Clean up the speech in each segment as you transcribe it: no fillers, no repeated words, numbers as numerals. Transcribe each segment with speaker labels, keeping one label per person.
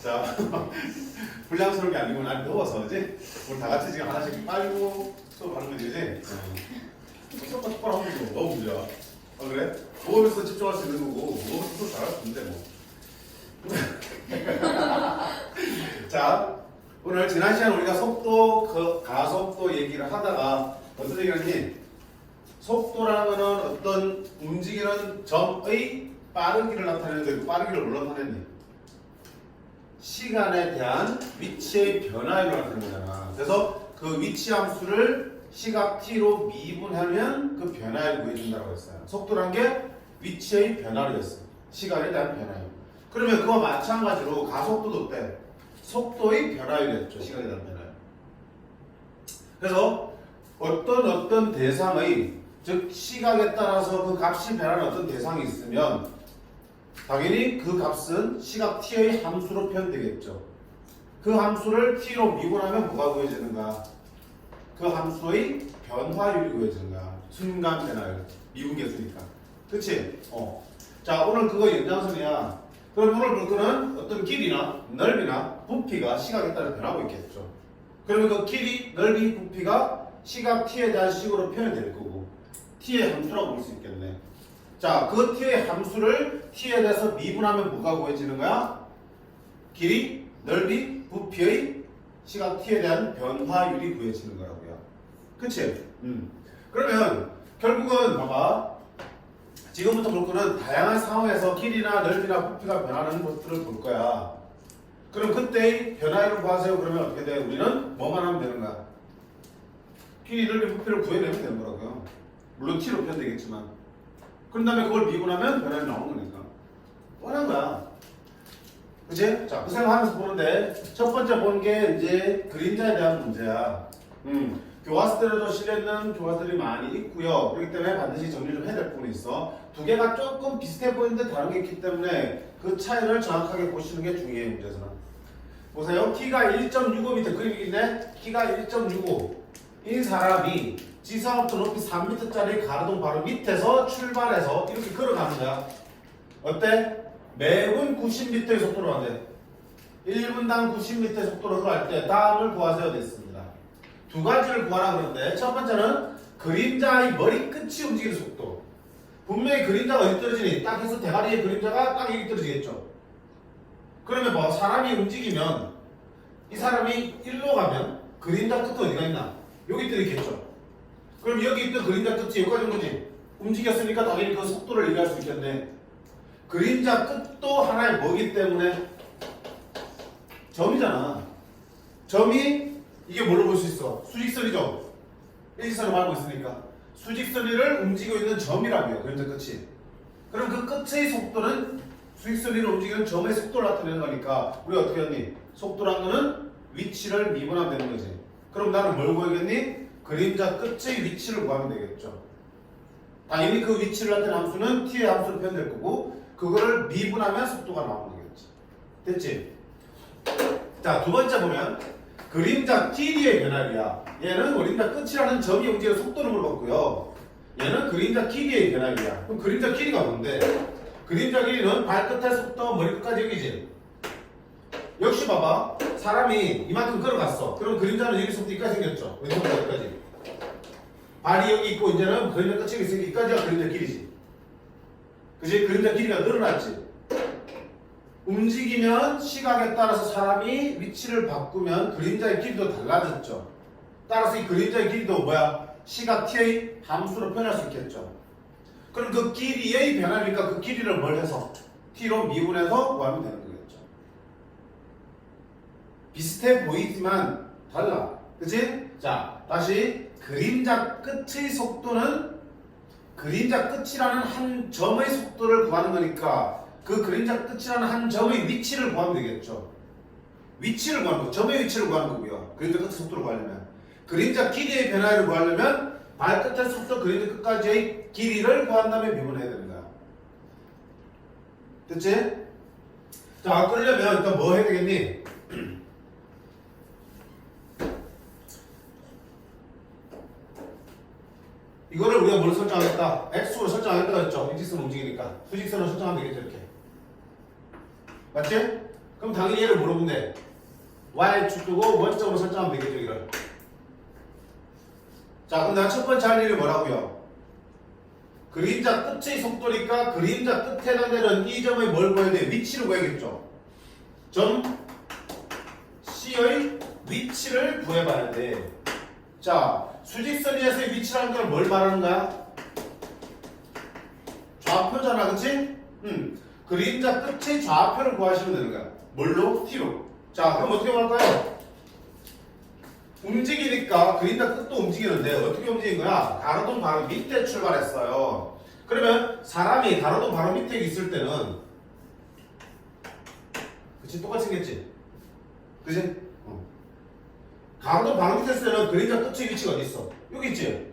Speaker 1: 자, 불량스러운 게 아니고 난 더워서 그지? 우리 다 같이 지금 하나씩 빨고 수업하는 거지, 그지? 수업 똑바로 하면 되고 뭐가 문제야? 아 그래? 모험에서 집중할 수 있는 거고 모험에서 수업 잘할 수 있는데 뭐. 자, 오늘 지난 시간 우리가 속도, 가속도 얘기를 하다가 어떤 얘기를 했니? 속도라는 거는 어떤 움직이는 점의 빠르기를 나타내는데 그 빠르기를 뭘로 나타냈니? 시간에 대한 위치의 변화율을 나타내는 거잖아. 그래서 그 위치 함수를 시각 t로 미분하면 그 변화율을 구해준다고 했어요. 속도란 게 위치의 변화율이었어. 시간에 대한 변화율. 그러면 그와 마찬가지로 가속도도 어때? 속도의 변화율이었죠. 시간에 대한 변화율. 그래서 어떤 대상의 즉 시각에 따라서 그 값이 변하는 어떤 대상이 있으면 당연히 그 값은 시각 t의 함수로 표현되겠죠. 그 함수를 t로 미분하면 뭐가 구해지는가? 그 함수의 변화율이 구해지는가? 순간 변화율. 미분계수니까. 그치? 자, 오늘 그거 연장선이야. 그럼 오늘 볼 거는 어떤 길이나 넓이나 부피가 시각에 따라 변하고 있겠죠. 그러면 그 길이, 넓이, 부피가 시각 t에 대한 식으로 표현될 거고 t의 함수라고 볼 수 있겠네. 자, 그 t의 함수를 t에 대해서 미분하면 뭐가 구해지는 거야? 길이, 넓이, 부피의 시각 t에 대한 변화율이 구해지는 거라고요. 그치? 그러면 결국은 봐봐. 지금부터 볼 거는 다양한 상황에서 길이나 넓이나 부피가 변하는 것들을 볼 거야. 그럼 그때의 변화율을 구하세요. 그러면 어떻게 돼? 우리는 뭐만 하면 되는 거야? 길이, 넓이, 부피를 구해내면 되는 거라고요. 물론 t로 표현되겠지만. 그런 다음에 그걸 미분하면 변화율이 나오는 거니까. 뻔한 거야. 그치? 자, 그 생각하면서 보는데 첫 번째 본 게 이제 그림자에 대한 문제야. 교과서들에도 실려있는 교과서들이 많이 있고요. 그렇기 때문에 반드시 정리 좀 해야 될 부분이 있어. 두 개가 조금 비슷해 보이는데 다른 게 있기 때문에 그 차이를 정확하게 보시는 게 중요해요. 문제에서는. 보세요. 키가 1.65m 그림이 있네. 키가 1.65인 사람이 지상부터 높이 3m짜리 가로등 바로 밑에서 출발해서 이렇게 걸어가는 거야. 어때? 매분 90m의 속도로 간대. 1분당 90m의 속도로 걸어갈 때 다음을 구하세요 됐습니다. 두 가지를 구하라 그러는데 첫 번째는 그림자의 머리끝이 움직이는 속도. 분명히 그림자가 어디 떨어지니? 딱 해서 대가리의 그림자가 딱 여기 떨어지겠죠. 그러면 뭐 사람이 움직이면 이 사람이 일로 가면 그림자 끝도 어디가 있나? 여기 떨어지겠죠. 그럼 여기 있던 그림자 끝이 여기까지 온 거지. 움직였으니까 당연히 그 속도를 얘기할 수 있겠네. 그림자 끝도 하나의 뭐기 때문에 점이잖아. 점이 이게 뭘로 볼 수 있어? 수직선이죠. 일직선을 말고 있으니까 수직선을 움직이고 있는 점이라고 해요. 그림자 끝이. 그럼 그 끝의 속도는 수직선을 움직이는 점의 속도를 나타내는 거니까 우리가 어떻게 하니? 속도란 거는 위치를 미분하면 되는 거지. 그럼 나는 뭘 구하겠니? 그림자 끝의 위치를 구하면 되겠죠. 당연히 그 위치를 나타내는 함수는 t의 함수로 표현될 거고 그거를 미분하면 속도가 나오는 거겠지. 됐지? 자, 두 번째 보면 그림자 길이의 변화율이야. 얘는 그림자 끝이라는 점이 움직이는 속도를 물어봤고요. 얘는 그림자 길이의 변화율이야. 그럼 그림자 길이가 뭔데? 그림자 길이는 발끝의 속도 머리끝까지 여기지. 역시 봐봐. 사람이 이만큼 걸어갔어. 그럼 그림자는 여기서부터 여기까지 생겼죠. 왼손부터 여기까지. 발이 여기 있고 이제는 그림자 끝이 있으니까 여기까지가 그림자 길이지. 그치? 그림자 길이가 늘어났지. 움직이면 시각에 따라서 사람이 위치를 바꾸면 그림자의 길이도 달라졌죠. 따라서 이 그림자의 길이도 뭐야? 시각 t의 함수로 표현할 수 있겠죠. 그럼 그 길이의 변화니까 그 길이를 뭘 해서? t로 미분해서 구하면 되는 거겠죠. 비슷해 보이지만 달라. 그치? 자, 다시 그림자 끝의 속도는 그림자 끝이라는 한 점의 속도를 구하는 거니까 그 그림자 끝이라는 한 점의 위치를 구하면 되겠죠. 위치를 구하는 거, 점의 위치를 구하는 거고요. 그림자 끝의 속도를 구하려면. 그림자 길이의 변화를 구하려면 발끝의 속도 그림자 끝까지의 길이를 구한 다음에 미분해야 되는 거야. 됐지? 자, 그러려면 일단 뭐 해야 되겠니? 이거를 우리가 뭘 설정하겠다? x로 설정하겠다 했죠? 일직선 움직이니까. 수직선으로 설정하면 되겠죠, 이렇게. 맞지? 그럼 당연히 얘를 물어보면 돼. y축 두고 원점으로 설정하면 되겠죠, 이걸. 자, 그럼 내가 첫 번째 할 일이 뭐라고요? 그림자 끝의 속도니까 그림자 끝에 해당되는 이 점의 뭘 구해야 돼? 위치를 구해야겠죠. 점 C의 위치를 구해봐야 돼. 자, 수직선 위에서의 위치라는 건 뭘 말하는 거야? 좌표잖아, 그치? 그림자 끝의 좌표를 구하시면 되는 거야. 뭘로? T로. 자, 그럼 어떻게 할까요? 움직이니까 그림자 끝도 움직이는데 어떻게 움직인 거야? 가로등 바로 밑에 출발했어요. 그러면 사람이 가로등 바로 밑에 있을 때는 그치? 똑같이 생겼지? 그치? 가로등 바로 밑에 있을 때는 그림자 끝의 위치가 어디 있어? 여기 있지?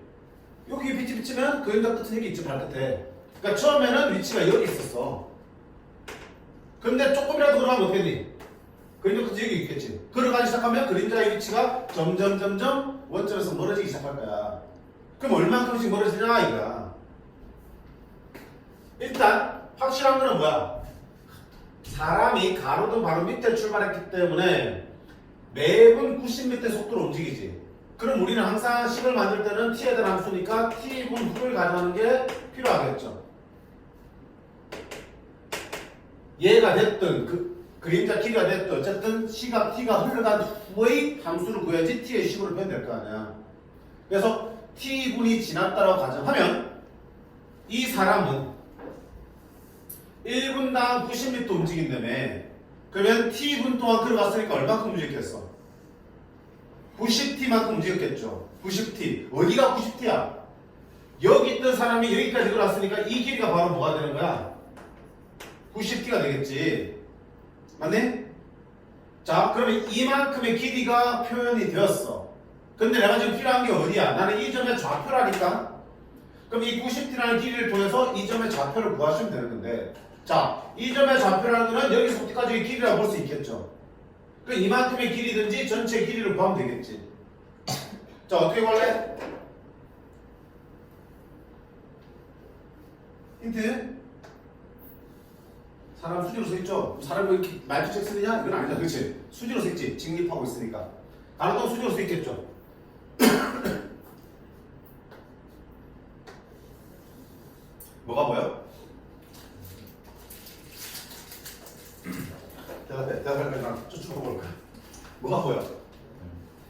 Speaker 1: 여기 빛이 비치면 그림자 끝은 여기 있지, 발끝에. 그러니까 처음에는 위치가 여기 있었어. 근데 조금이라도 걸어가면 어떻게 되니? 그림자 끝이 여기 있겠지. 걸어가기 시작하면 그림자의 위치가 점점 원점에서 멀어지기 시작할 거야. 그럼 얼만큼씩 멀어지냐 이거야. 일단 확실한 거는 뭐야? 사람이 가로등 바로 밑에 출발했기 때문에 매분 90m 속도로 움직이지. 그럼 우리는 항상 식을 만들 때는 t에 대한 함수니까 t분 후를 가져가는 게 필요하겠죠. 얘가 됐든 그림자 길이가 됐든 어쨌든 시각 t가 흘러간 후의 함수를 구해야지 t의 식으로 표현될 거 아니야. 그래서 t분이 지났다라고 가정하면 이 사람은 1분당 90m 움직인다며. 그러면 t분 동안 걸어갔으니까 얼마큼 움직였겠어? 90t만큼 움직였겠죠. 90t. 어디가 90t야? 여기 있던 사람이 여기까지 걸어왔으니까 이 길이가 바로 뭐가 되는 거야? 90t가 되겠지. 맞네? 자, 그러면 이만큼의 길이가 표현이 되었어. 근데 내가 지금 필요한 게 어디야? 나는 이 점의 좌표라니까? 그럼 이 90t라는 길이를 통해서 이 점의 좌표를 구하시면 되는 건데, 자, 이 점의 좌표라는 거는 여기서 어디까지의 길이라고 볼 수 있겠죠. 그 이만큼의 길이든지 전체 길이를 구하면 되겠지. 자, 어떻게 구할래? 힌트? 사람 수지로 써있죠? 사람 뭐 이렇게 말투책 쓰느냐? 이건 아니잖아, 그치? 수지로 써있지, 직립하고 있으니까. 가로등 수지로 써있겠죠? 뭐가 보여? 대답해. 나 쫓아가 볼까? 뭐가 보여?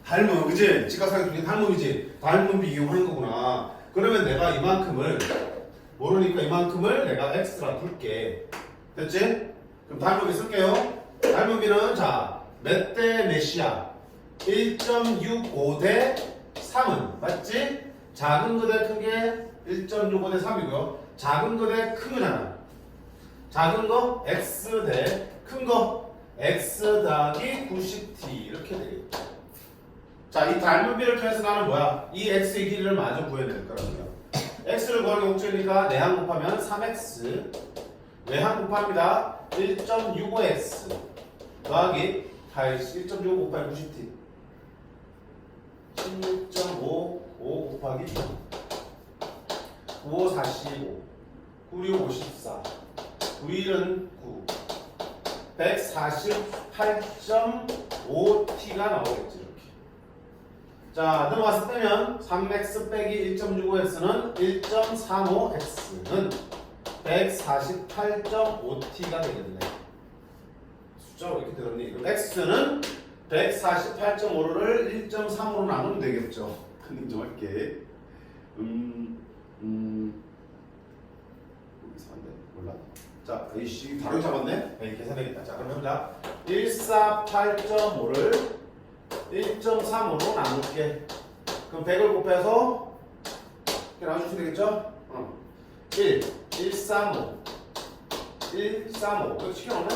Speaker 1: 닮음, 그치? 직각상의 중에 닮음이지? 닮음을 이용하는 거구나. 그러면 내가 이만큼을 모르니까 이만큼을 내가 x라 둘게. 됐지? 그럼 닮음비 쓸게요. 닮음비는 자, 몇 대 몇이야? 1.65 대 3은 맞지? 작은 거 대 큰 게 1.65 대 3이고요. 작은 거 대 큰 거잖아. 작은 거 x 대 큰 거 x 더하기 90t 이렇게 되겠죠. 자, 이 닮음비를 통해서 나는 뭐야? 이 x의 길이를 마저 구해야 될 거라고요. x를 구하기 목적이니까 내항 곱하면 3x, 외항 곱합니다. 1.65x 더하기 1.65 곱하기 90t 16.55 곱하기 95 45 96 54 91은 9 148.5t가 나오겠지. 이렇게. 자, 넘어가서 빼면 3x 빼기 1.65x는 1.35x는 148.5t가 되겠네. 숫자가 이렇게 들었니? 그럼 x는 148.5를 1.35로 나누면 되겠죠. 근데 좀 할게. 여기서 안 돼. 몰라. 자, 이씨 바로 잡았네. 네, 계산되겠다. 자, 그럼 해보자. 148.5를 1.35로 나눌게. 그럼 100을 곱해서 이렇게 나눠주시면 되겠죠? 1, 135, 135. 이렇게 시켜놓으면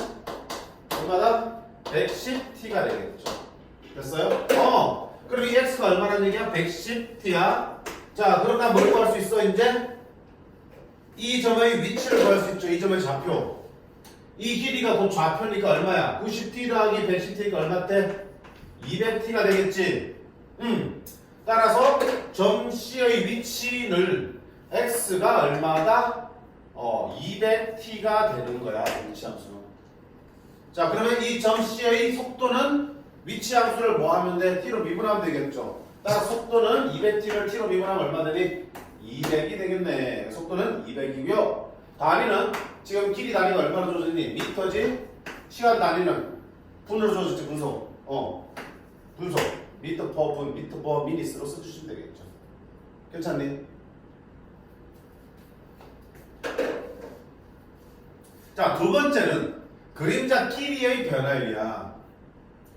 Speaker 1: 얼마다? 110t가 되겠죠. 됐어요? 그럼 이 x가 얼마라는 얘기야? 110t야. 자, 그럼 나 뭘 구할 수 있어, 이제? 이 점의 위치를 구할 수 있죠. 이 점의 좌표. 이 길이가 곧 좌표니까 얼마야? 90t 더하기 110t가 얼마대? 200t가 되겠지. 따라서 점 C의 위치를 x가 얼마다? 200t가 되는 거야. 위치 함수는. 자, 그러면 이 점 C의 속도는 위치 함수를 뭐 하면 돼? t로 미분하면 되겠죠. 따라 속도는 200t를 t로 미분하면 얼마 되니? 200이 되겠네. 속도는 200이고요. 단위는 지금 길이 단위가 얼마로 줘졌니? 미터지? 시간 단위는 분으로 줘졌지, 분속. 분속. 미터 퍼 분, 미터 퍼 미니스로 써주시면 되겠죠. 괜찮니? 자, 두 번째는 그림자 길이의 변화율이야.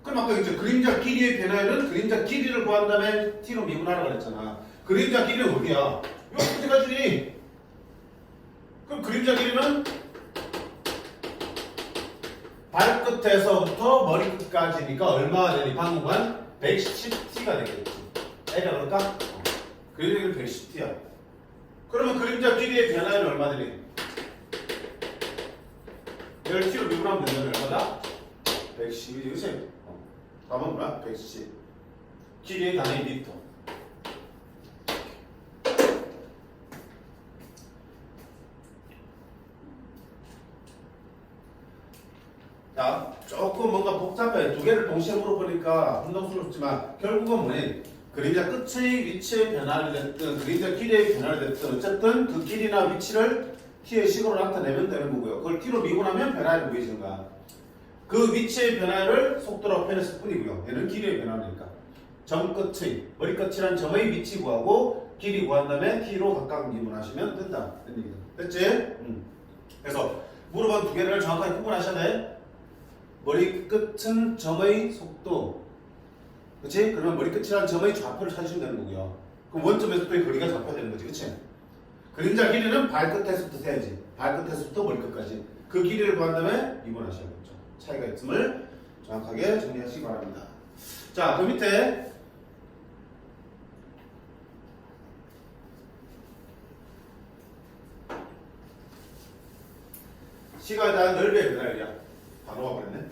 Speaker 1: 그럼 아까 이제 그림자 길이의 변화율은 그림자 길이를 구한 다음에 t로 미분하라고 그랬잖아. 그림자 길이는 어디야? 요 끝에가 주니. 그럼 그림자 길이는 발끝에서부터 머리끝까지니까 얼마가 되니? 방금은 110t가 되겠지. 애가 그럴까? 그림자 길이는 110t야. 그러면 그림자 길이의 변화율은 얼마 되니? 10t로 미분하면 된다면 얼마다? 110이지, 그치? 답은 뭐야? 110. 길이의 단위 미터. 자, 조금 뭔가 복잡해. 두 개를 동시에 물어보니까 혼동스럽지만 결국은 뭐니? 그림자 끝의 위치의 변화를 됐든 그림자 길이의 변화를 됐든 어쨌든 그 길이나 위치를 t의 식으로 나타내면 되는 거고요. 그걸 t로 미분하면 변화를 보이시는 거야. 그 위치의 변화를 속도로 표현했을 뿐이고요. 얘는 길이의 변화니까. 점 끝의, 머리 끝이란 점의 위치 구하고 길이 구한 다음에 t로 각각 미분하시면 된다. 됐지? 그래서 물어본 두 개를 정확하게 구분하셔야 돼. 머리 끝은 점의 속도. 그치? 그러면 머리 끝이란 점의 좌표를 찾으시면 되는 거고요. 그럼 원점에서부터의 거리가 좌표가 되는 거지. 그치? 그림자 길이는 발끝에서부터 세야지. 발끝에서부터 머리 끝까지. 그 길이를 구한 다음에 미분하셔야겠죠. 차이가 있음을 정확하게 정리하시기 바랍니다. 자, 그 밑에 시간에 대한 넓이의 변화율이야. 바로 와버렸네.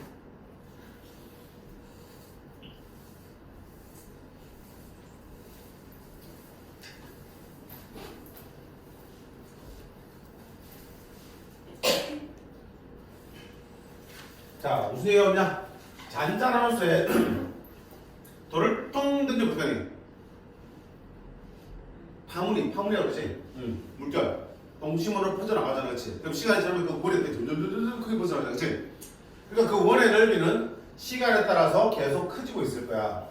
Speaker 1: 자, 무슨 얘기가 없냐? 잔잔한 호수에 돌을 뚱 던져보더니 파문이라고 그러지? 물결 동심으로 퍼져나가잖아, 그치? 그럼 시간이 지나면 그 고리가 점점 크게 벗어나잖아, 그치? 그러니까 그 원의 넓이는 시간에 따라서 계속 커지고 있을 거야.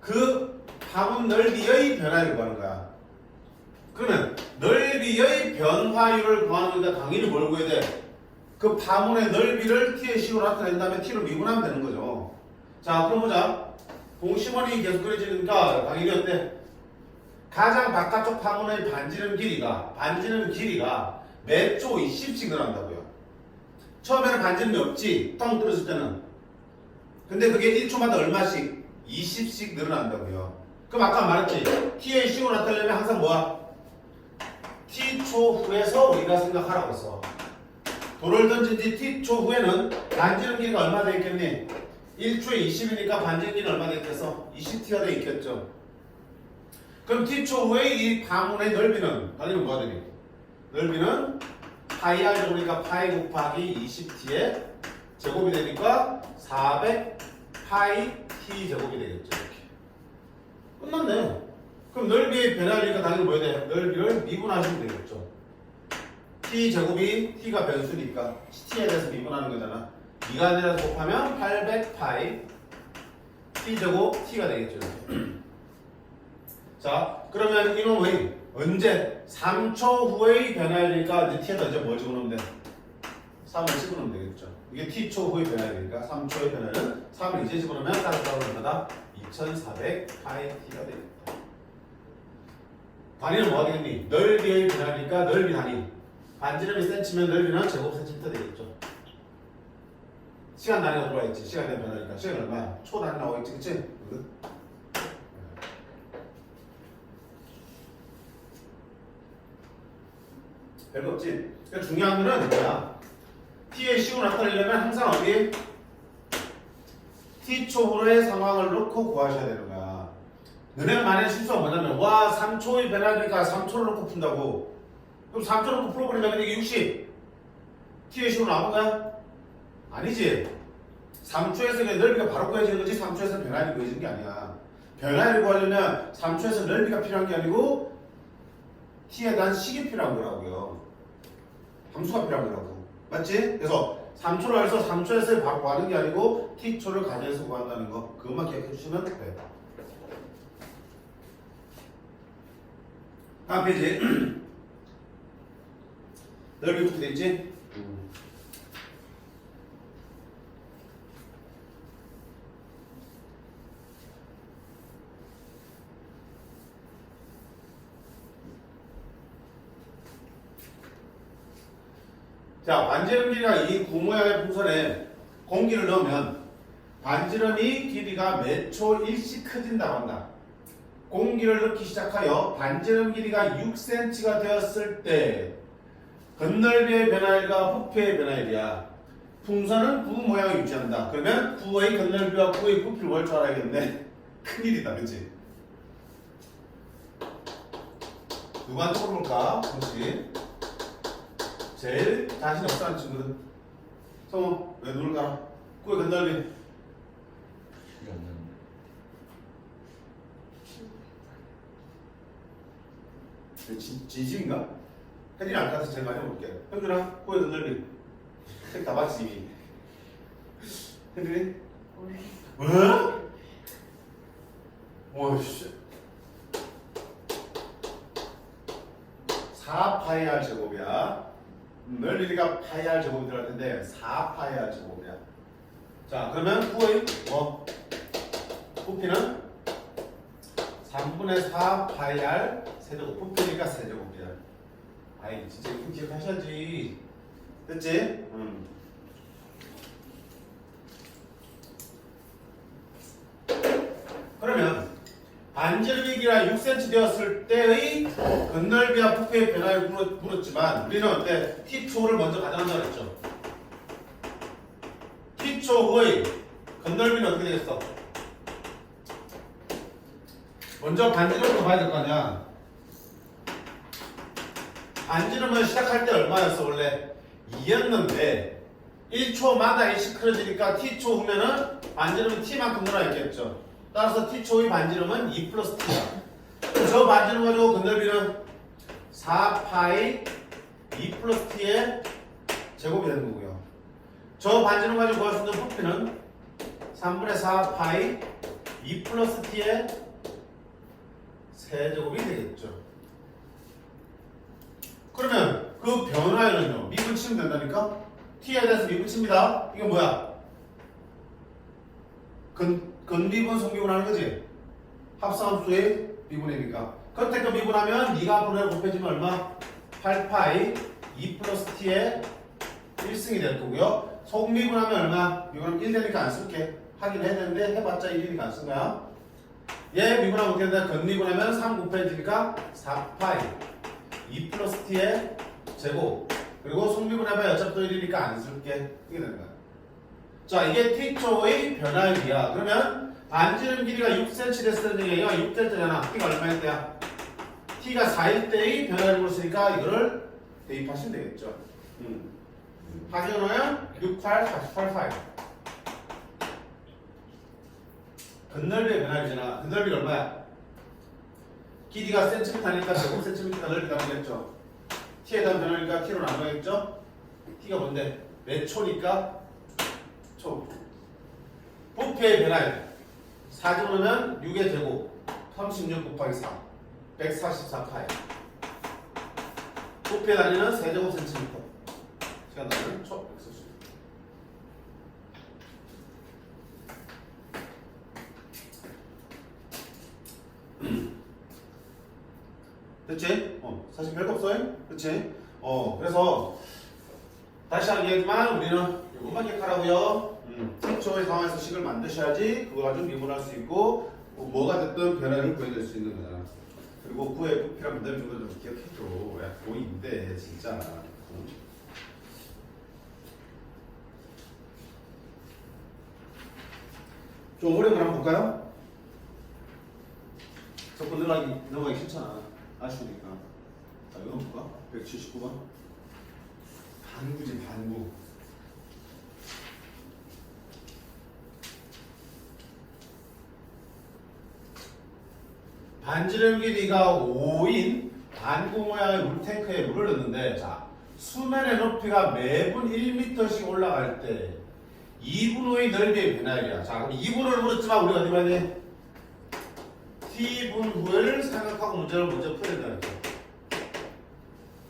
Speaker 1: 그 파문 넓이의 변화율을 구하는 거야. 그러면 넓이의 변화율을 구하는 건데 당연히 뭘 구해야 돼? 그 파문의 넓이를 t의 식으로 나타낸 다음에 t로 미분하면 되는 거죠. 자, 그럼 보자. 동심원이 계속 그려지니까 당연히 어때? 가장 바깥쪽 파문의 반지름 길이가 몇 초 20씩 늘어난다고요. 처음에는 반지름이 없지. 텅 뚫었을 때는. 근데 그게 1초마다 얼마씩? 20씩 늘어난다고요. 그럼 아까 말했지. t의 식으로 나타내려면 항상 뭐야? t초 후에서 우리가 생각하라고 했어. 돌을 던진 지 t초 후에는 반지름 길이가 얼마 돼 있겠니? 1초에 20이니까 반지름 길이는 얼마 돼 있겠어? 20t가 돼 있겠죠. 그럼 t초 후에 이 파문의 넓이는 당연히 뭐가 되니? 넓이는 파이 r 제곱이니까 파이 곱하기 20t의 제곱이 되니까 400 파이 t 제곱이 되겠죠. 이렇게. 끝났네. 그럼 넓이의 변화니까 당연히 뭐야 돼? 넓이를 미분하시면 되겠죠. t 제곱이 t가 변수니까 t에 대해서 미분하는 거잖아. 2가 내려서 곱하면 800 파이 t 제곱 t가 되겠죠. 자, 그러면 이놈의 언제? 3초 후의 변화율이니까 이제 t에다 이제 뭘 집어넣으면 돼? 3을 집어넣으면 되겠죠. 이게 t초 후의 변화율이니까 3초의 변화는 3을 이제 집어넣으면 따뜻하고 얼마다? 2400 파이 t가 되겠다. 단위는 뭐가 되겠니? 넓이의 변화니까 넓이 단위. 반지름이 센치면 넓이는 제곱 센티미터 되겠죠. 시간 단위가 들어와 있지. 시간의 변화니까. 시간 얼마야? 초 단위 나와 있지, 그치? 별거 없지. 그러니까 중요한 거는 뭐야? t의 식으로 나타내려면 항상 어디? t초의 상황을 놓고 구하셔야 되는 거야. 너네가 만약에 실수가 뭐냐면 와 3초의 변화니까 3초를 놓고 푼다고. 그럼 3초를 놓고 풀어버리면 이게 60 t의 식으로 나온 거야? 아니지. 3초에서 그냥 넓이가 바로 구해지는 거지 3초에서 변화율이 구해지는 게 아니야. 변화율을 구하려면 3초에서 넓이가 필요한 게 아니고 t에 대한 식이 필요한 거라고요. 함수가 필요한 거라고. 맞지? 그래서 3초를 해서 3초에서 바로 구하는 게 아니고 t초를 가정해서 구한다는 거. 그것만 기억해 주시면 돼. 다음 페이지. 넓이부터 돼 있지? 자, 반지름 길이가 이 구모양의 풍선에 공기를 넣으면 반지름이 길이가 몇 초 일씩 커진다고 한다. 공기를 넣기 시작하여 반지름 길이가 6cm가 되었을 때 건널비의 변화율과 부피의 변화율이야. 풍선은 구 모양을 유지한다. 그러면 구의 건널비와 구의 부피를 뭘 줄 알아야겠네. 큰일이다, 그치? 누구한테 물어볼까? 혹시 제일 자신 없다는 친구들. 성우, 왜 눈을 가라? 구의 건널비.
Speaker 2: 기억이 안 나는데.
Speaker 1: 진심인가? 혜진이 안 가서 제일 많이 해볼게. 현준아, 구의 건널비. 책 다 봤지 이미. 혜진이? 왜? 와, 씨. 4파이 r 제곱이야. 넓이가 파이 r 제곱이 들어갈 텐데 4파이 r 제곱이야. 자, 그러면 구의 뭐? 부피는 3분의 4 파이 r 세제곱. 부피니까 세제곱이야. 아이, 진짜 이거 기억하셔야지. 됐지? 그러면 반지름이 길이가 6cm 되었을 때의 건널비와 부피의 변화를 물었지만 우리는 어때? t초를 먼저 가정한다고 했죠. t초의 건널비는 어떻게 되겠어? 먼저 반지름부터 봐야 될 거 아니야. 반지름은 시작할 때 얼마였어? 원래 2였는데 1초마다 1씩 커져지니까 t초 후면은 반지름은 t만큼 늘어있겠죠. 따라서 t초의 반지름은 2 플러스 t야. 저 반지름 가지고 건널비는 4파이 2 플러스 t의 제곱이 되는 거고요. 저 반지름 가지고 구할 수 있는 부피는 3분의 4파이 2 플러스 t의 세제곱이 되겠죠. 그러면 그 변화율은요, 미분치면 된다니까? t에 대해서 미분치입니다. 이게 뭐야? 근미분, 성미분 하는 거지? 합성함수의 미분이니까. 겉에 거 미분하면 네가 앞으로 곱해지면 얼마? 8파이 2 플러스 t의 1승이 될 거고요. 속미분하면 얼마? 미분하면 1 되니까 안 쓸게. 하긴 해야 되는데 해봤자 1이니까 안 쓴 거야. 얘 미분하면 어떻게 된다? 근미분하면 3 곱해지니까 4파이 2 플러스 t의 제곱. 그리고 속미분하면 어차피 또 1이니까 안 쓸게. 이게 되는 거야. 자, 이게 t초의 변화율이야. 그러면 반지름 길이가 6cm 됐을 때 얘가 6 될 때잖아. t가 얼마일 때야? t가 4일 때의 변화율을 쓰니까 이거를 대입하시면 되겠죠. 하시면 6, 8, 48, 5. 건널비의 변화율이잖아. 건널비가 얼마야? 길이가 cm니까 제곱 cm가 넓이가 나오겠죠. t에 대한 변화니까 t로 나누겠죠. t가 뭔데? 몇 초니까? 초. 부피의 변화율 4제곱이면 6의 제곱 36 곱하기 4 144파이. 부피의 단위는 세제곱 센티미터. 시간 단위는 초. 됐지? 사실 별거 없어요. 그치? 그래서 다시 하겠지만 우리는 이것만 기억하라고요. t초의 상황에서 식을 만드셔야지 그거 가지고 미분할 수 있고 뭐가 됐든 변화를 구해낼 수 있는 거잖아. 그리고 구의 부피랑 만드는 거 좀 기억해줘. 야, 고인데 진짜. 좀 어려운 걸 한번 볼까요? 자꾸 넘어가기 싫잖아. 아쉬우니까. 자, 이거 볼까? 179번. 반구지, 반구. 반지름 길이가 5인 반구 모양의 물탱크에 물을 넣는데 자 수면의 높이가 매분 1m씩 올라갈 때 2분 후의 넓이의 변화율이야. 자 그럼 2분을 물었지만 우리가 어디 봤니? t분 후를 생각하고 문제를 먼저 풀어야 된다.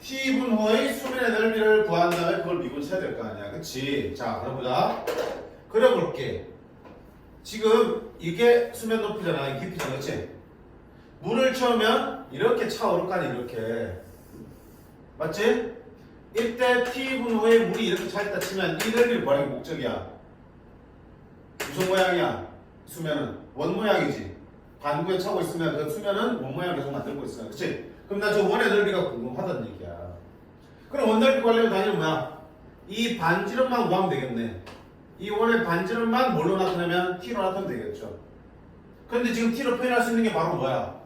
Speaker 1: t분 후의 수면의 넓이를 구한 다음에 그걸 미분쳐야 될 거 아니야. 그치? 자 그럼 보자. 그려볼게. 지금 이게 수면 높이잖아. 이 깊이잖아. 그치? 물을 채우면 이렇게 차오를 거 아니야. 이렇게. 맞지? 이때 t분 후에 물이 이렇게 차있다 치면 이 넓이를 구하는 게 목적이야. 무슨 모양이야? 수면은 원 모양이지. 반구에 차고 있으면 그 수면은 원 모양을 계속 만들고 있어요. 그치? 그럼 나 저 원의 넓이가 궁금하다는 얘기야. 그럼 원 넓이 구하려면 당연히 뭐야? 이 반지름만 구하면 되겠네. 이 원의 반지름만 뭘로 나타내면 t로 나타내면 되겠죠. 그런데 지금 t로 표현할 수 있는 게 바로 뭐야?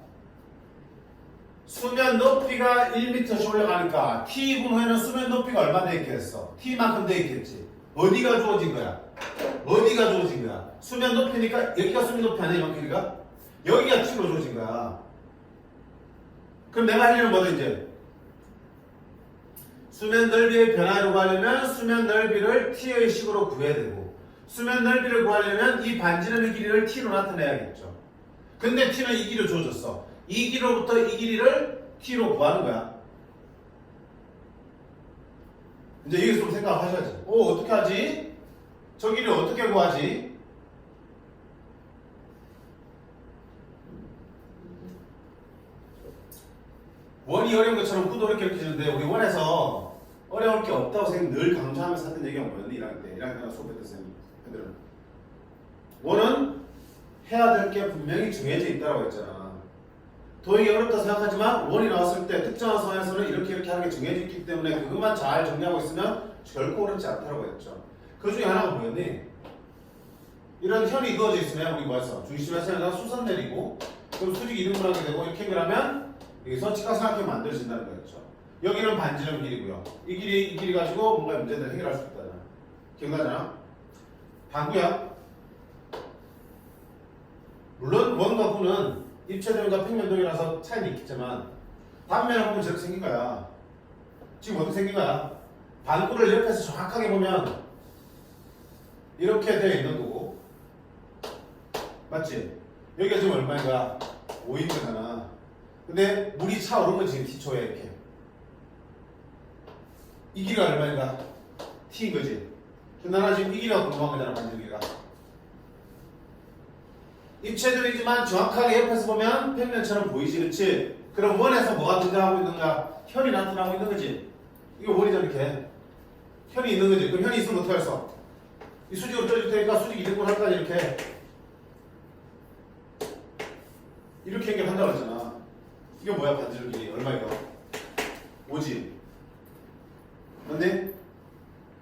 Speaker 1: 수면 높이가 1m씩 올라가니까 t분 후에는 수면 높이가 얼마 돼 있겠어? t만큼 돼 있겠지. 어디가 주어진 거야? 어디가 주어진 거야? 수면 높이니까 여기가 수면 높이 아니야? 이만 길이가? 여기가 t로 주어진 거야. 그럼 내가 할 일은 뭐다 이제? 수면 넓이의 변화를 구하려면 수면 넓이를 t의 식으로 구해야 되고 수면 넓이를 구하려면 이 반지름의 길이를 t로 나타내야겠죠. 근데 t는 이 길이로 주어졌어. 이 길이로부터 이 길이를 t로 구하는 거야. 이제 여기서 좀 생각하셔야지. 어떻게 하지? 저 길이를 어떻게 구하지? 원이 어려운 것처럼 구도 이렇게 주는데 우리 원에서 어려울 게 없다고 선생님 늘 강조하면서 하던 얘기가 뭐였니? 1학년 때 1학년 수업했던 선생님들은 원은 해야 될 게 분명히 정해져 있다고 했잖아. 도형이 어렵다 생각하지만 원이 나왔을 때 특정한 상황에서는 이렇게 하는 게 정해져 있기 때문에 그것만 잘 정리하고 있으면 결코 어렵지 않다고 했죠. 그 중에 하나가 뭐였니? 이런 현이 이루어져 있으면 우리 뭐였어? 중심에서 내가 수선 내리고 그럼 수직이 이등분하게 되고 이렇게 연결하면 여기서 직각삼각형이 만들어진다는 거였죠. 여기는 반지름 길이고요. 이 길이 가지고 뭔가 문제를 해결할 수 있다잖아. 기억나잖아? 반구야. 물론 원과 구는 입체동이나 평면동이라서 차이는 있겠지만 단면을 보면 저렇게 생긴 거야. 지금 어떻게 생긴 거야? 반구를 옆에서 정확하게 보면 이렇게 되어 있는 거고 맞지? 여기가 지금 얼마인 거야? 5인 거잖아. 근데 물이 차오른 건 지금 t초에 이렇게 이 길이가 얼마인가? t인 거지. 근데 나는 지금 이 길이가 궁금한 거잖아. 반지름 길이가 입체들이지만 정확하게 옆에서 보면 평면처럼 보이지. 그렇지? 그럼 원에서 뭐가 등장하고 있는가? 현이 나타나고 있는 거지. 이거 원이죠. 이렇게 현이 있는 거지. 그럼 현이 있으면 어떻게 할수? 이 수직으로 떨어질 테니까 수직 이등분 할까? 이렇게 연결한다고 했잖아. 이게 뭐야? 반지름 길이 얼마이가? 5지. 근데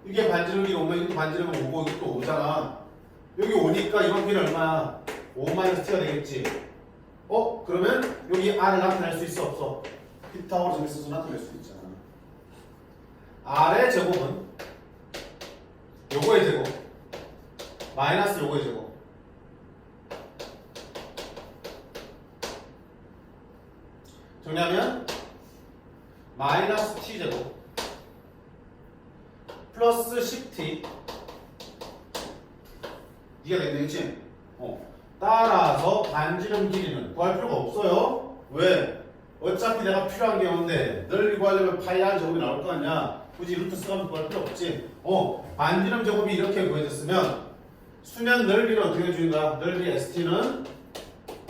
Speaker 1: 이게 반지름 길이 5면 이것도 반지름은 5고 이것도 5잖아. 여기 5니까 이번 길이 얼마야? 5-t가 되겠지. 그러면 여기 r을 나타낼 수 있어? 없어? 피타고라스 정리 써서 나타낼 수 있잖아. r의 제곱은 요거의 제곱 마이너스 요거의 제곱 정리하면 마이너스 t제곱 플러스 10t 이게 되겠지? 따라서 반지름 길이는 구할 필요가 없어요. 왜? 어차피 내가 필요한 게 없는데 넓이 구하려면 파이 r 제곱이 나올 거 아니야. 굳이 루트 쓰면 구할 필요 없지. 반지름 제곱이 이렇게 구해졌으면 수면 넓이는 어떻게 해주는가? 넓이 st는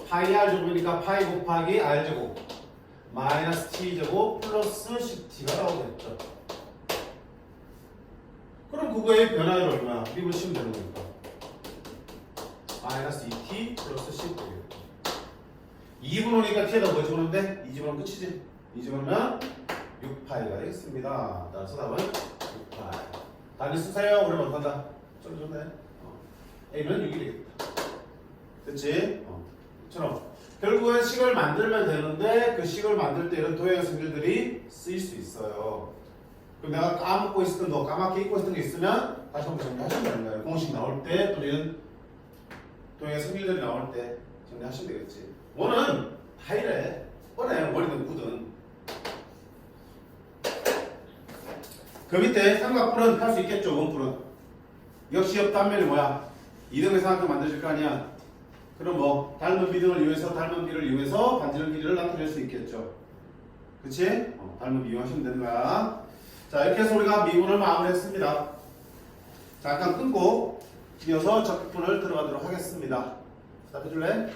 Speaker 1: 파이 r 제곱이니까 파이 곱하기 r 제곱 마이너스 t 제곱 플러스 10t가 나오겠죠. 그럼 그거의 변화율 얼마야? 미분 치면 되는 거니까. 마이너스 2t 플러스 10 되겠다. 2분 오니까 t에다 뭐 집어넣는데? 2집어넣으면 끝이지. 2집어넣으면 6파이가 되겠습니다. 따라서 답은 6파이. 답이 쓰세요. 그러면 어떡한다? 좀 좋네. A는 6이 되겠다. 됐지? 처럼 결국은 식을 만들면 되는데 그 식을 만들 때 이런 도형의 성질들이 쓰일 수 있어요. 그럼 내가 까먹고 있었던 거, 까맣게 잊고 있었던 게 있으면 다시 한번 정리하시면 되는 거예요. 공식 나올 때 또 이런 도형의 성질들이 나올 때 정리하시면 되겠지. 원은 다 이래. 뻔해. 원이든 구든. 그 밑에 삼각뿔은 할 수 있겠죠. 원뿔은. 역시 옆 단면이 뭐야? 이등의 삼각형 만드실 거 아니야. 그럼 뭐 닮은 비등을 이용해서 닮은 비를 이용해서 반지름 길이를 나타낼 수 있겠죠. 그치? 닮은 비 이용하시면 되는 거야. 자, 이렇게 해서 우리가 미분을 마무리했습니다. 잠깐 끊고 이어서 적분을 들어가도록 하겠습니다. 답해줄래?